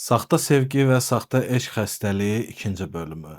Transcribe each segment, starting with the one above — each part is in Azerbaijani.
Saxta sevgi və saxta eşq xəstəliyi ikinci bölümü.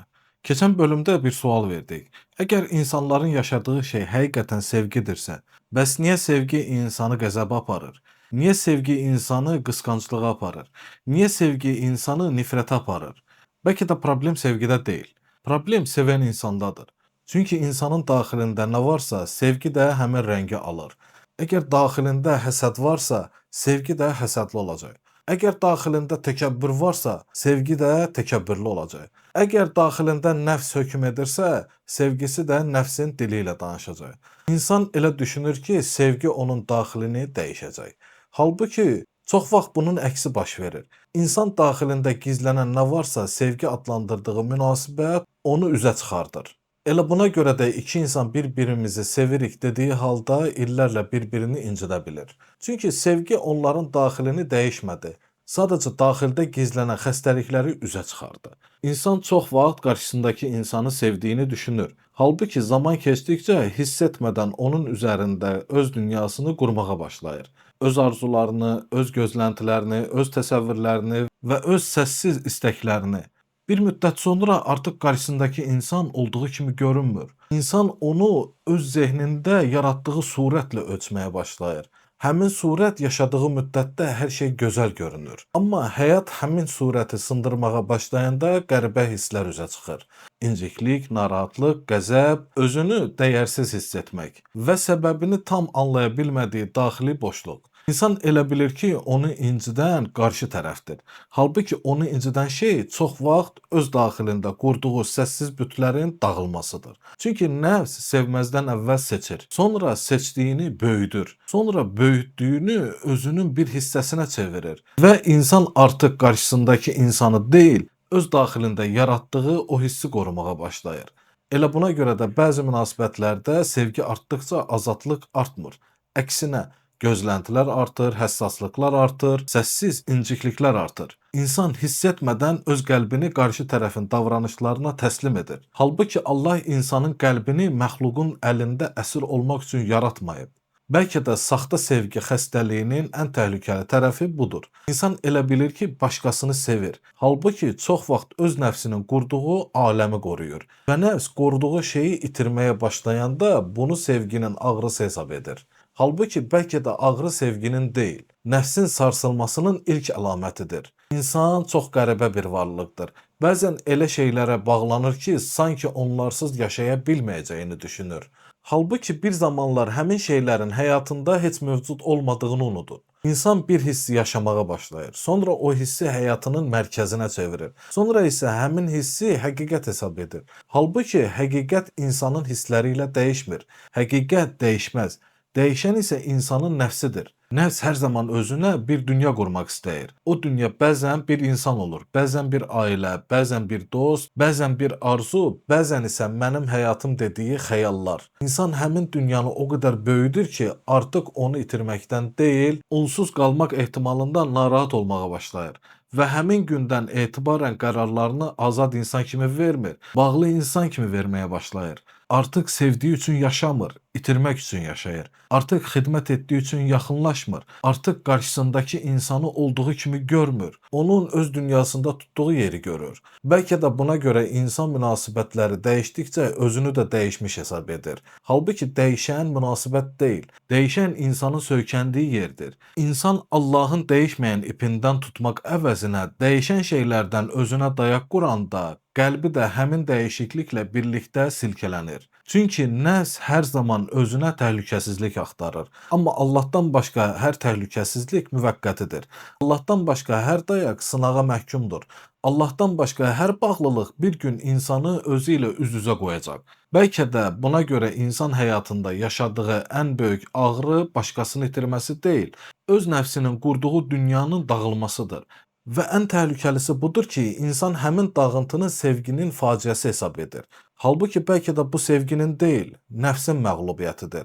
Keçən bölümdə bir sual verdik. Əgər insanların yaşadığı şey həqiqətən sevgidirsə, bəs niyə sevgi insanı qəzəbə aparır? Niyə sevgi insanı qısqanclığa aparır? Niyə sevgi insanı nifrətə aparır? Bəlkə də problem sevgidə deyil. Problem sevən insandadır. Çünki insanın daxilində nə varsa, sevgi də həmin rəngi alır. Əgər daxilində həsəd varsa, sevgi də həsədli olacaq. Əgər daxilində təkəbbür varsa, sevgi də təkəbbürlü olacaq. Əgər daxilində nəfs hökm edirsə, sevgisi də nəfsin dili ilə danışacaq. İnsan elə düşünür ki, sevgi onun daxilini dəyişəcək. Halbuki, çox vaxt bunun əksi baş verir. İnsan daxilində gizlənən nə varsa, sevgi adlandırdığı münasibət onu üzə çıxardır. Elə buna görə də iki insan bir-birimizi sevirik dediyi halda illərlə bir-birini incidə bilir. Çünki sevgi onların daxilini dəyişmədi. Sadəcə daxildə gizlənən xəstəlikləri üzə çıxardı. İnsan çox vaxt qarşısındakı insanı sevdiyini düşünür. Halbuki zaman keçdikcə hiss etmədən onun üzərində öz dünyasını qurmağa başlayır. Öz arzularını, öz gözləntilərini, öz təsəvvürlərini və öz səssiz istəklərini. Bir müddət sonra artıq qarşısındakı insan olduğu kimi görünmür. İnsan onu öz zehnində yaratdığı surətlə ölçməyə başlayır. Həmin surət yaşadığı müddətdə hər şey gözəl görünür. Amma həyat həmin surəti sındırmağa başlayanda qəribə hisslər üzə çıxır. İnciklik, narahatlıq, qəzəb, özünü dəyərsiz hiss etmək və səbəbini tam anlaya bilmədiyi daxili boşluq. İnsan elə bilir ki, onu incidən qarşı tərəfdir. Halbuki onu incidən şey çox vaxt öz daxilində qurduğu səssiz bütlərin dağılmasıdır. Çünki nəfs sevməzdən əvvəl seçir. Sonra seçdiyini böyüdür. Sonra böyütdüyünü özünün bir hissəsinə çevirir. Və insan artıq qarşısındakı insanı deyil, öz daxilində yaratdığı o hissi qorumağa başlayır. Elə buna görə də bəzi münasibətlərdə sevgi artdıqca azadlıq artmır. Əksinə, gözləntilər artır, həssaslıqlar artır, səssiz incikliklər artır. İnsan hiss etmədən öz qəlbini qarşı tərəfin davranışlarına təslim edir. Halbuki Allah insanın qəlbini məxluqun əlində əsir olmaq üçün yaratmayıb. Bəlkə də saxta sevgi xəstəliyinin ən təhlükəli tərəfi budur. İnsan elə bilir ki, başqasını sevir. Halbuki çox vaxt öz nəfsinin qurduğu aləmi qoruyur. Və nəfs qoruduğu şeyi itirməyə başlayanda bunu sevginin ağrısı hesab edir. Halbuki bəlkə də ağrı sevginin deyil, nəfsin sarsılmasının ilk əlamətidir. İnsan çox qəribə bir varlıqdır. Bəzən elə şeylərə bağlanır ki, sanki onlarsız yaşaya bilməyəcəyini düşünür. Halbuki bir zamanlar həmin şeylərin həyatında heç mövcud olmadığını unudur. İnsan bir hissi yaşamağa başlayır. Sonra o hissi həyatının mərkəzinə çevirir. Sonra isə həmin hissi həqiqət hesab edir. Halbuki həqiqət insanın hissləri ilə dəyişmir. Həqiqət dəyişməz. Dəyişən isə insanın nəfsidir. Nəfs hər zaman özünə bir dünya qurmaq istəyir. O dünya bəzən bir insan olur, bəzən bir ailə, bəzən bir dost, bəzən bir arzu, bəzən isə mənim həyatım dediyi xəyallar. İnsan həmin dünyanı o qədər böyüdür ki, artıq onu itirməkdən deyil, onsuz qalmaq ehtimalından narahat olmağa başlayır. Və həmin gündən etibarən qərarlarını azad insan kimi vermir, bağlı insan kimi verməyə başlayır. Artıq sevdiyi üçün yaşamır, itirmək üçün yaşayır. Artıq xidmət etdiyi üçün yaxınlaşmır. Artıq qarşısındakı insanı olduğu kimi görmür. Onun öz dünyasında tutduğu yeri görür. Bəlkə də buna görə insan münasibətləri dəyişdikcə özünü də dəyişmiş hesab edir. Halbuki dəyişən münasibət deyil, dəyişən insanın söykəndiyi yerdir. İnsan Allahın dəyişməyən ipindən tutmaq əvəzinə dəyişən şeylərdən özünə dayaq quranda, qəlbi də həmin dəyişikliklə birlikdə silkələnir. Çünki nəfs hər zaman özünə təhlükəsizlik axtarır. Amma Allahdan başqa hər təhlükəsizlik müvəqqətidir. Allahdan başqa hər dayaq sınağa məhkumdur. Allahdan başqa hər bağlılıq bir gün insanı özü ilə üz-üzə qoyacaq. Bəlkə də buna görə insan həyatında yaşadığı ən böyük ağrı başqasını itirməsi deyil, öz nəfsinin qurduğu dünyanın dağılmasıdır. Və ən təhlükəlisi budur ki, insan həmin dağıntını sevginin faciəsi hesab edir. Halbuki bəlkə də bu sevginin deyil, nəfsin məğlubiyyətidir.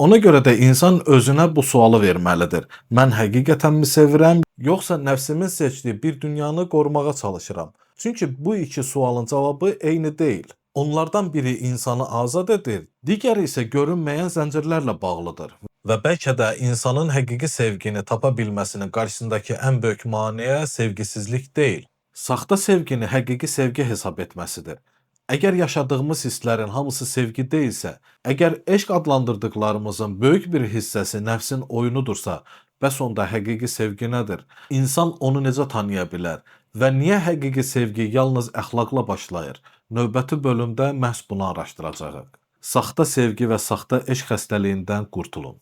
Ona görə də insan özünə bu sualı verməlidir. Mən həqiqətənmi sevirəm, yoxsa nəfsimin seçdiyi bir dünyanı qorumağa çalışıram? Çünki bu iki sualın cavabı eyni deyil. Onlardan biri insanı azad edir, digəri isə görünməyən zəncirlərlə bağlıdır. Və bəlkə də insanın həqiqi sevgini tapa bilməsinin qarşısındakı ən böyük maneə sevgisizlik deyil, saxta sevgini həqiqi sevgi hesab etməsidir. Əgər yaşadığımız hisslərin hamısı sevgi deyilsə, əgər eşq adlandırdıqlarımızın böyük bir hissəsi nəfsin oyunudursa, bəs onda həqiqi sevgi nədir? İnsan onu necə tanıya bilər və niyə həqiqi sevgi yalnız əxlaqla başlayır? Növbəti bölümdə məhz bunu araşdıracağıq. Saxta sevgi və saxta eşq xəstəliyindən qurtulun.